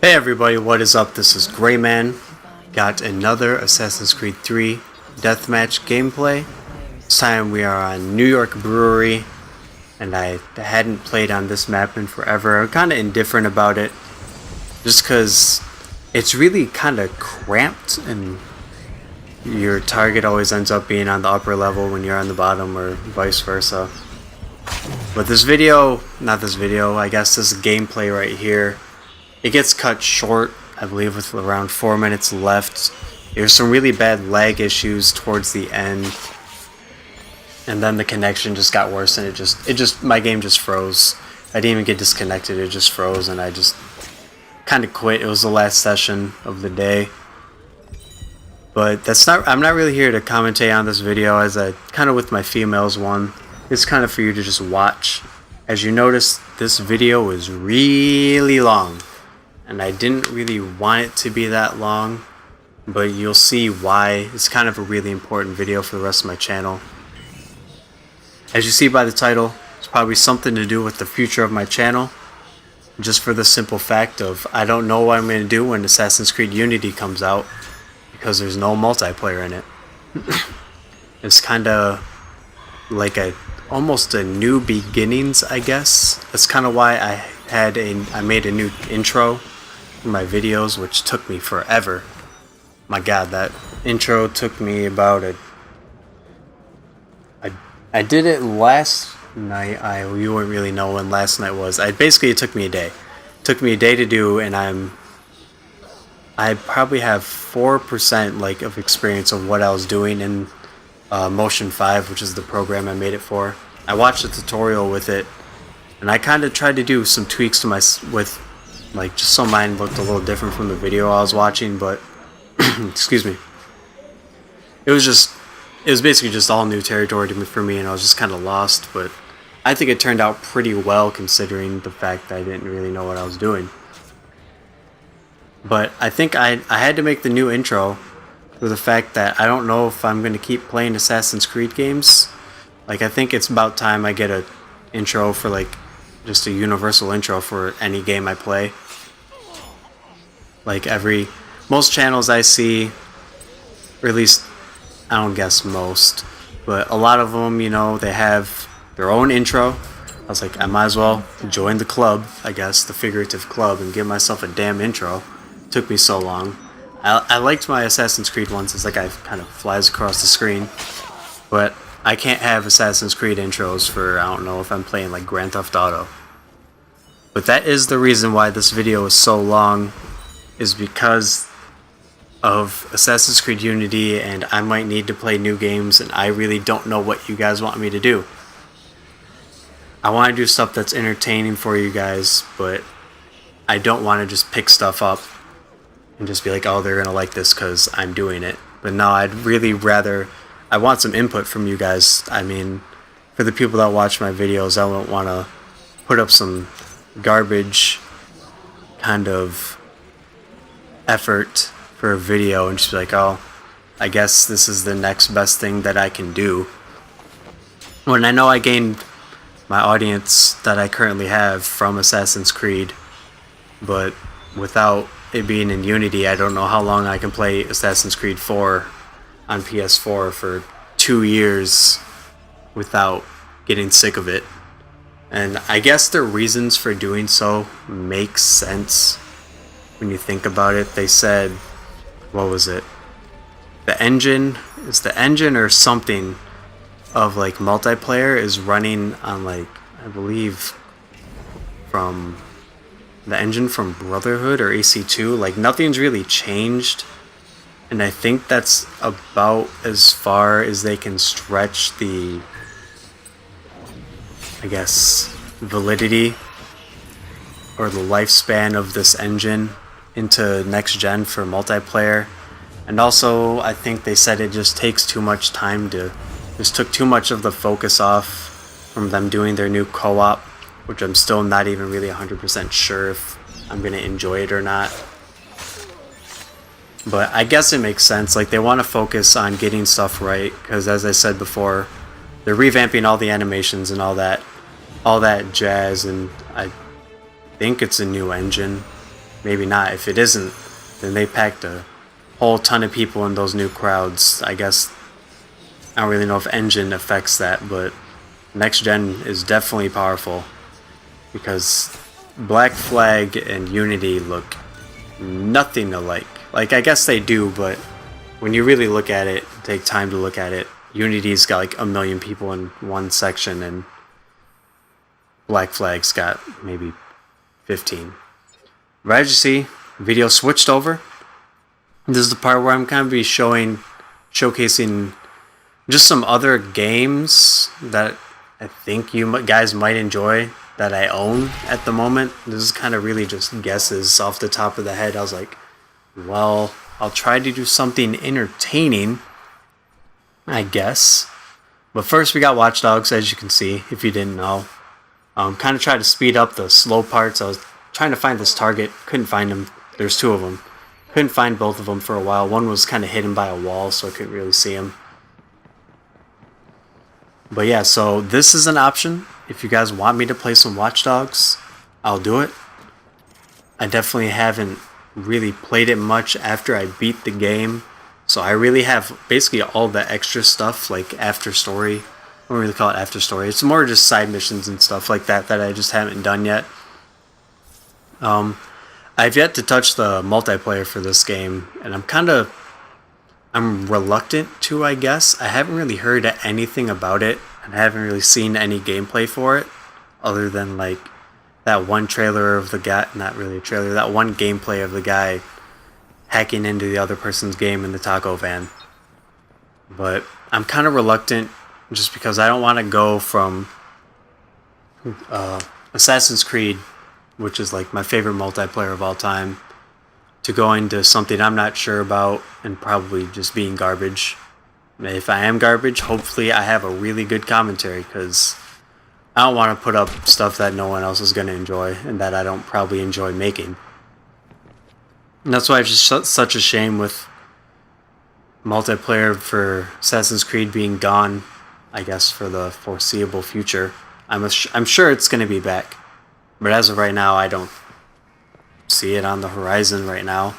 Hey everybody, what is up? This is Grayman. Got another Assassin's Creed 3 deathmatch gameplay. This time we are on New York Brewery, and I hadn't played on this map in forever. I'm kind of indifferent about it, just because it's really kind of cramped, and your target always ends up being on the upper level when you're on the bottom, or vice versa. But I guess this gameplay right here, it gets cut short, I believe, with around 4 minutes left. There's some really bad lag issues towards the end, and then the connection just got worse, and my game just froze. I didn't even get disconnected, it just froze, and I just kind of quit. It was the last session of the day. But I'm not really here to commentate on this video, as I kind of with my females one. It's kind of for you to just watch. As you notice, this video is really long, and I didn't really want it to be that long, but you'll see why. It's kind of a really important video for the rest of my channel. As you see by the title, it's probably something to do with the future of my channel, just for the simple fact of I don't know what I'm going to do when Assassin's Creed Unity comes out, because there's no multiplayer in it. It's kind of like almost a new beginnings, I guess. That's kind of why I made a new intro for my videos, which took me forever. My god, that intro took me about I did it last night. You wouldn't really know when last night was. It took me a day. It took me a day to do, and I probably have 4% of experience of what I was doing in Motion 5, which is the program I made it for. I watched a tutorial with it, and I kind of tried to do some tweaks to just so mine looked a little different from the video I was watching, but excuse me. It was basically just all new territory for me, and I was just kind of lost, but I think it turned out pretty well considering the fact that I didn't really know what I was doing. But I think I had to make the new intro for the fact that I don't know if I'm going to keep playing Assassin's Creed games. I think it's about time I get a intro for just a universal intro for any game I play. Most channels I see, or at least I don't guess most, but a lot of them, they have their own intro. I was like, I might as well join the club, I guess, the figurative club, and give myself a damn intro. It took me so long. I liked my Assassin's Creed ones. It's like I kind of flies across the screen, but I can't have Assassin's Creed intros for, I don't know, if I'm playing Grand Theft Auto. But that is the reason why this video is so long, is because of Assassin's Creed Unity, and I might need to play new games, and I really don't know what you guys want me to do. I want to do stuff that's entertaining for you guys, but I don't want to just pick stuff up and just be like, oh, they're gonna like this because I'm doing it. But no, I'd really rather, I want some input from you guys. I mean, for the people that watch my videos, I won't want to put up some garbage kind of effort for a video and just be like, oh, I guess this is the next best thing that I can do, when I know I gained my audience that I currently have from Assassin's Creed. But without it being in Unity, I don't know how long I can play Assassin's Creed 4 on PS4 for 2 years without getting sick of it. And I guess their reasons for doing so make sense when you think about it. They said, what was it? The engine or something of multiplayer is running on I believe from the engine from Brotherhood or AC2. Nothing's really changed, and I think that's about as far as they can stretch the, I guess, validity or the lifespan of this engine into next gen for multiplayer. And also, I think they said it just takes too much time just took too much of the focus off from them doing their new co-op, which I'm still not even really 100% sure if I'm going to enjoy it or not. But I guess it makes sense. They want to focus on getting stuff right, because as I said before, they're revamping all the animations and all that jazz, and I think it's a new engine. maybe not. If it isn't, then they packed a whole ton of people in those new crowds. I guess I don't really know if engine affects that, but next gen is definitely powerful because Black Flag and Unity look nothing alike. Like, I guess they do, but when you really look at it, take time to look at it, Unity's got like 1 million people in one section, and Black Flag's got maybe 15. But as you see, video switched over. This is the part where I'm kind of be showcasing just some other games that I think you guys might enjoy that I own at the moment. This is kind of really just guesses off the top of the head. I was like, well, I'll try to do something entertaining, I guess. But first we got Watch Dogs, as you can see, if you didn't know. Kind of tried to speed up the slow parts. I was trying to find this target, couldn't find him. There's 2 of them. Couldn't find both of them for a while. One was kind of hidden by a wall, so I couldn't really see him. But yeah, so this is an option. If you guys want me to play some Watch Dogs, I'll do it. I definitely haven't really played it much after I beat the game. So I really have basically all the extra stuff, like after story. I don't really call it after story. It's more just side missions and stuff like that that I just haven't done yet. I've yet to touch the multiplayer for this game, and I'm reluctant to, I guess. I haven't really heard anything about it, and I haven't really seen any gameplay for it, other than like that one trailer of the guy, not really a trailer, that one gameplay of the guy hacking into the other person's game in the taco van. But I'm kind of reluctant just because I don't want to go from Assassin's Creed, which is like my favorite multiplayer of all time, to going to something I'm not sure about and probably just being garbage. If I am garbage, hopefully I have a really good commentary, because I don't want to put up stuff that no one else is going to enjoy and that I don't probably enjoy making. And that's why it's just such a shame with multiplayer for Assassin's Creed being gone, I guess, for the foreseeable future. I'm sure it's going to be back. But as of right now, I don't see it on the horizon right now.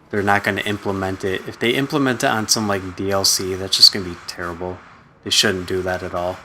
They're not going to implement it. If they implement it on some like DLC, that's just going to be terrible. They shouldn't do that at all.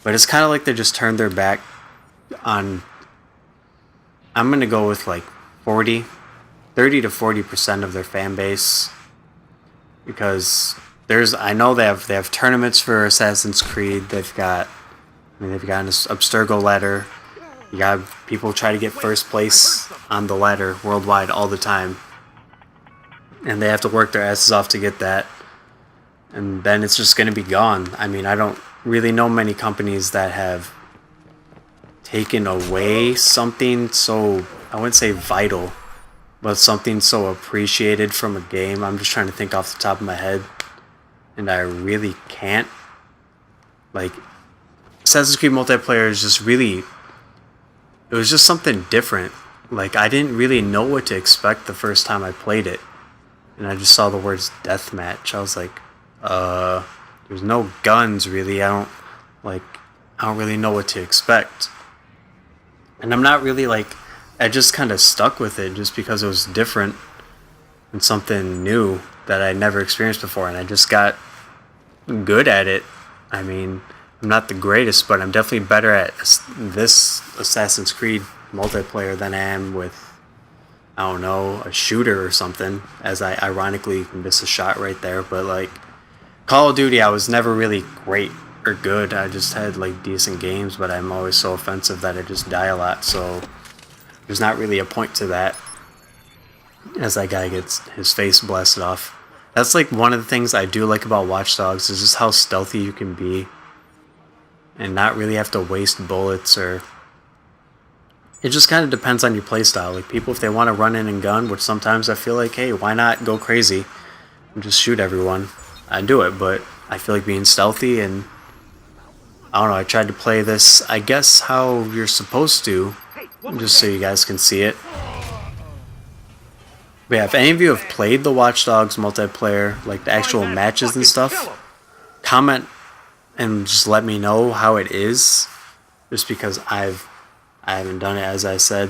But it's kind of like they just turned their back on... I'm going to go with like 30 to 40% of their fan base. Because I know they have tournaments for Assassin's Creed. They've got an Abstergo ladder. You got people try to get first place on the ladder worldwide all the time. And they have to work their asses off to get that. And then it's just going to be gone. I mean, I don't really know many companies that have taken away something so, I wouldn't say vital, but something so appreciated from a game. I'm just trying to think off the top of my head, and I really can't. Like, Assassin's Creed multiplayer is just really... It was just something different. Like, I didn't really know what to expect the first time I played it. And I just saw the words deathmatch. I was like, there's no guns really. I don't really know what to expect. And I'm not really like, I just kind of stuck with it just because it was different and something new that I never experienced before. And I just got good at it. I mean, I'm not the greatest, but I'm definitely better at this Assassin's Creed multiplayer than I am with, I don't know, a shooter or something, as I ironically miss a shot right there. But like Call of Duty, I was never really great or good. I just had like decent games, but I'm always so offensive that I just die a lot, so there's not really a point to that, as that guy gets his face blasted off. That's like one of the things I do like about Watch Dogs, is just how stealthy you can be and not really have to waste bullets. Or it just kind of depends on your playstyle. Like, people, if they want to run in and gun, which sometimes I feel like, hey, why not go crazy and just shoot everyone? I do it, but I feel like being stealthy, and I don't know, I tried to play this, I guess, how you're supposed to, just so you guys can see it. But yeah, if any of you have played the Watch Dogs multiplayer, like the actual matches and stuff, comment and just let me know how it is, just because I haven't done it, as I said.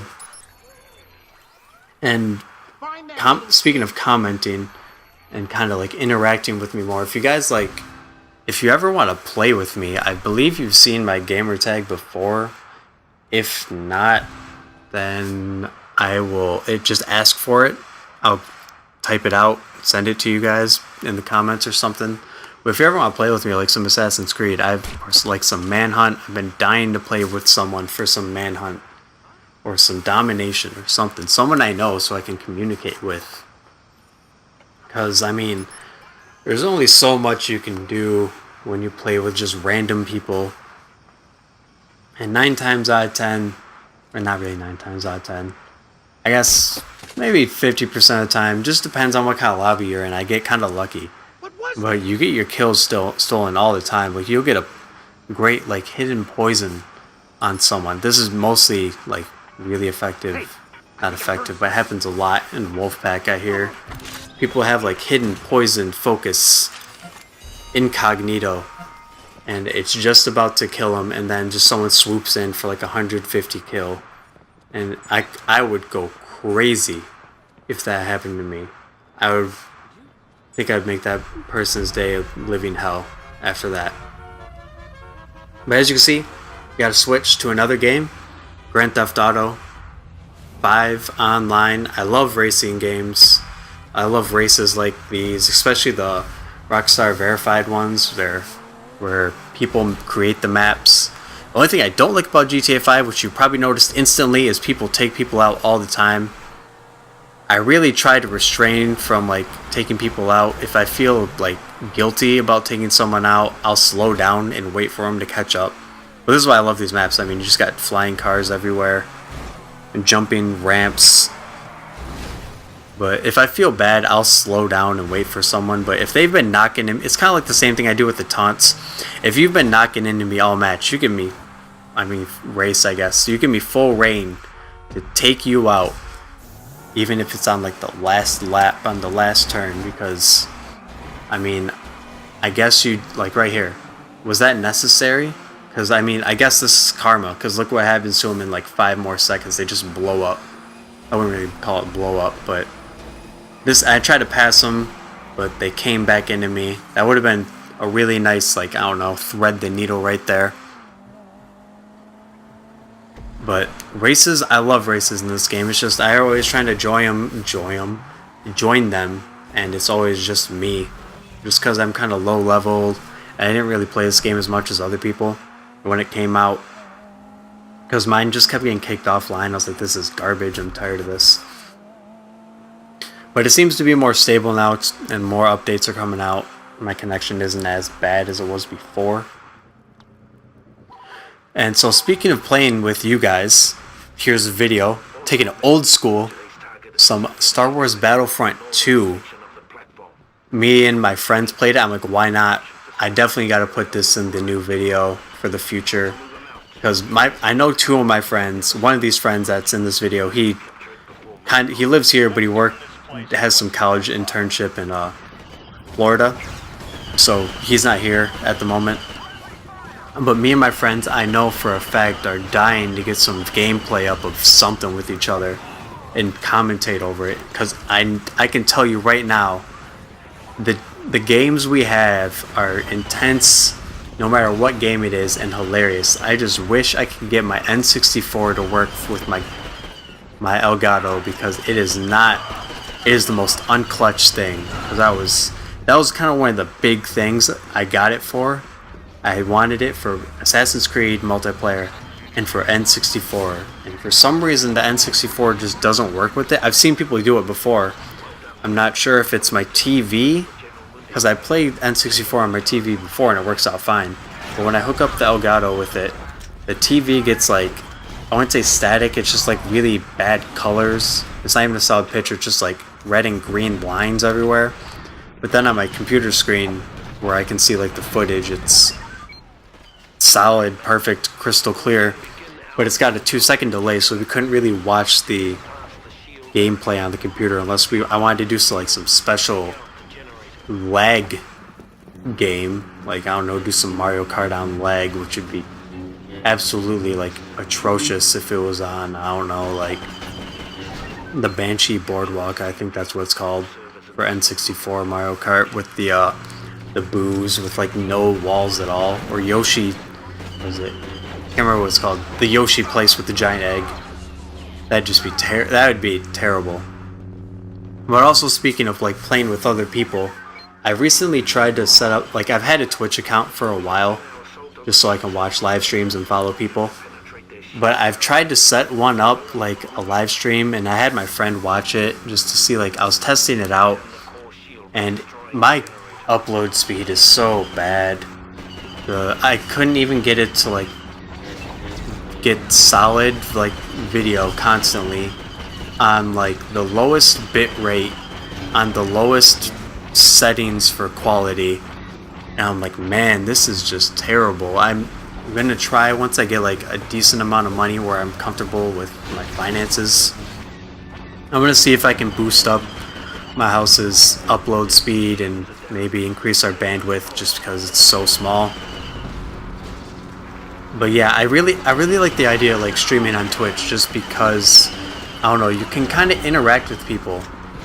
And speaking of commenting and kind of like interacting with me more, if you guys like, if you ever want to play with me, I believe you've seen my gamer tag before. If not, then I will just ask for it. I'll type it out, send it to you guys in the comments or something. But if you ever want to play with me, like some Assassin's Creed, or like some Manhunt, I've been dying to play with someone for some Manhunt or some Domination or something. Someone I know so I can communicate with. Because, I mean, there's only so much you can do when you play with just random people. And 9 times out of 10, or not really 9 times out of 10, I guess maybe 50% of the time, just depends on what kind of lobby you're in. I get kind of lucky. But you get your kills stolen all the time. Like, you'll get a great, like, hidden poison on someone. This is mostly, like, really effective. Not effective, but it happens a lot in Wolfpack, I hear. People have, like, hidden poison focus incognito. And it's just about to kill them, and then just someone swoops in for, like, 150 kill. And I would go crazy if that happened to me. I would think I'd make that person's day a living hell after that. But as you can see, you gotta switch to another game. Grand Theft Auto 5 online. I love racing games. I love races like these, especially the Rockstar verified ones where people create the maps. The only thing I don't like about GTA 5, which you probably noticed instantly, is people take people out all the time. I really try to restrain from like taking people out. If I feel like guilty about taking someone out, I'll slow down and wait for them to catch up. But this is why I love these maps. I mean, you just got flying cars everywhere and jumping ramps. But if I feel bad, I'll slow down and wait for someone. But if they've been knocking him, it's kind of like the same thing I do with the taunts. If you've been knocking into me all match, you give me, race, I guess. You give me full reign to take you out. Even if it's on like the last lap on the last turn, because I guess you, like right here, was that necessary? Because I guess this is karma, because look what happens to them in like 5 more seconds. They just blow up. I wouldn't really call it blow up, but this, I tried to pass them, but they came back into me. That would have been a really nice, like, I don't know, thread the needle right there. But races, I love races in this game. It's just I always trying to join them, and it's always just me, just because I'm kind of low level. I didn't really play this game as much as other people when it came out, because mine just kept getting kicked offline. I was like, this is garbage. I'm tired of this. But it seems to be more stable now, and more updates are coming out. My connection isn't as bad as it was before. And so speaking of playing with you guys, here's a video, taking it old school, some Star Wars Battlefront 2. Me and my friends played it. I'm like, why not? I definitely got to put this in the new video for the future. Because I know 2 of my friends, one of these friends that's in this video, he lives here, but he has some college internship in Florida. So he's not here at the moment. But me and my friends, I know for a fact, are dying to get some gameplay up of something with each other and commentate over it. Because I can tell you right now, the games we have are intense, no matter what game it is, and hilarious. I just wish I could get my N64 to work with my Elgato, because it is not. It is the most unclutched thing. Because that was kind of one of the big things I got it for. I wanted it for Assassin's Creed multiplayer and for N64, and for some reason the N64 just doesn't work with it. I've seen people do it before. I'm not sure if it's my TV, because I played N64 on my TV before and it works out fine. But when I hook up the Elgato with it, the TV gets like, I wouldn't say static, it's just like really bad colors. It's not even a solid picture, it's just like red and green lines everywhere. But then on my computer screen, where I can see like the footage, it's solid, perfect, crystal clear, but it's got a 2-second delay, so we couldn't really watch the gameplay on the computer unless I wanted to do some special lag game, like, I don't know, do some Mario Kart on lag, which would be absolutely like atrocious if it was on, I don't know, like the Banshee Boardwalk, I think that's what it's called, for N64 Mario Kart, with the booze with like no walls at all, or Yoshi, what is it? I can't remember what it's called. The Yoshi place with the giant egg. That'd just be that would be terrible. But also, speaking of like playing with other people, I recently tried to set up, like, I've had a Twitch account for a while, just so I can watch live streams and follow people. But I've tried to set one up, like a live stream, and I had my friend watch it just to see, like, I was testing it out, and my upload speed is so bad. I couldn't even get it to, like, get solid, like, video constantly on, like, the lowest bit rate, on the lowest settings for quality. And I'm like, man, this is just terrible. I'm gonna try, once I get like a decent amount of money where I'm comfortable with my finances, I'm gonna see if I can boost up my house's upload speed and maybe increase our bandwidth, just because it's so small. But yeah, I really like the idea of like streaming on Twitch, just because, I don't know, you can kind of interact with people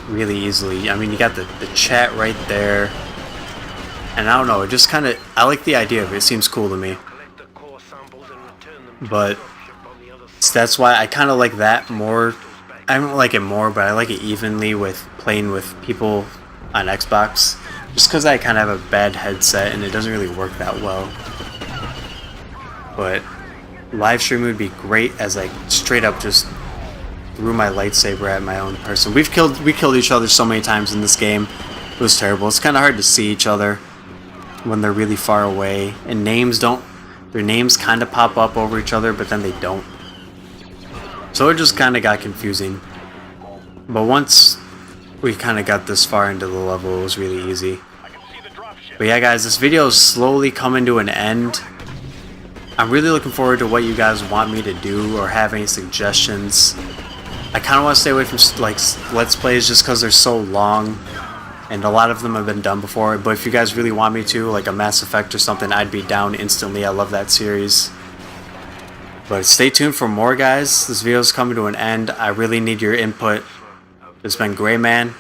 really easily. I mean, you got the chat right there, and I don't know, it just kind of, I like the idea of it. It seems cool to me. But that's why I kind of like that more. I don't like it more, but I like it evenly with playing with people on Xbox, just because I kind of have a bad headset and it doesn't really work that well. But live stream would be great, as like straight up just threw my lightsaber at my own person. We killed each other so many times in this game. It was terrible. It's kind of hard to see each other when they're really far away, and their names kind of pop up over each other, but then they don't. So it just kind of got confusing. But once we kind of got this far into the level, it was really easy. But yeah, guys, this video is slowly coming to an end. I'm really looking forward to what you guys want me to do, or have any suggestions. I kind of want to stay away from like Let's Plays, just because they're so long, and a lot of them have been done before. But if you guys really want me to, like a Mass Effect or something, I'd be down instantly. I love that series. But stay tuned for more, guys. This video is coming to an end. I really need your input. It's been Gray Man,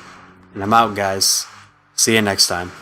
and I'm out, guys. See you next time.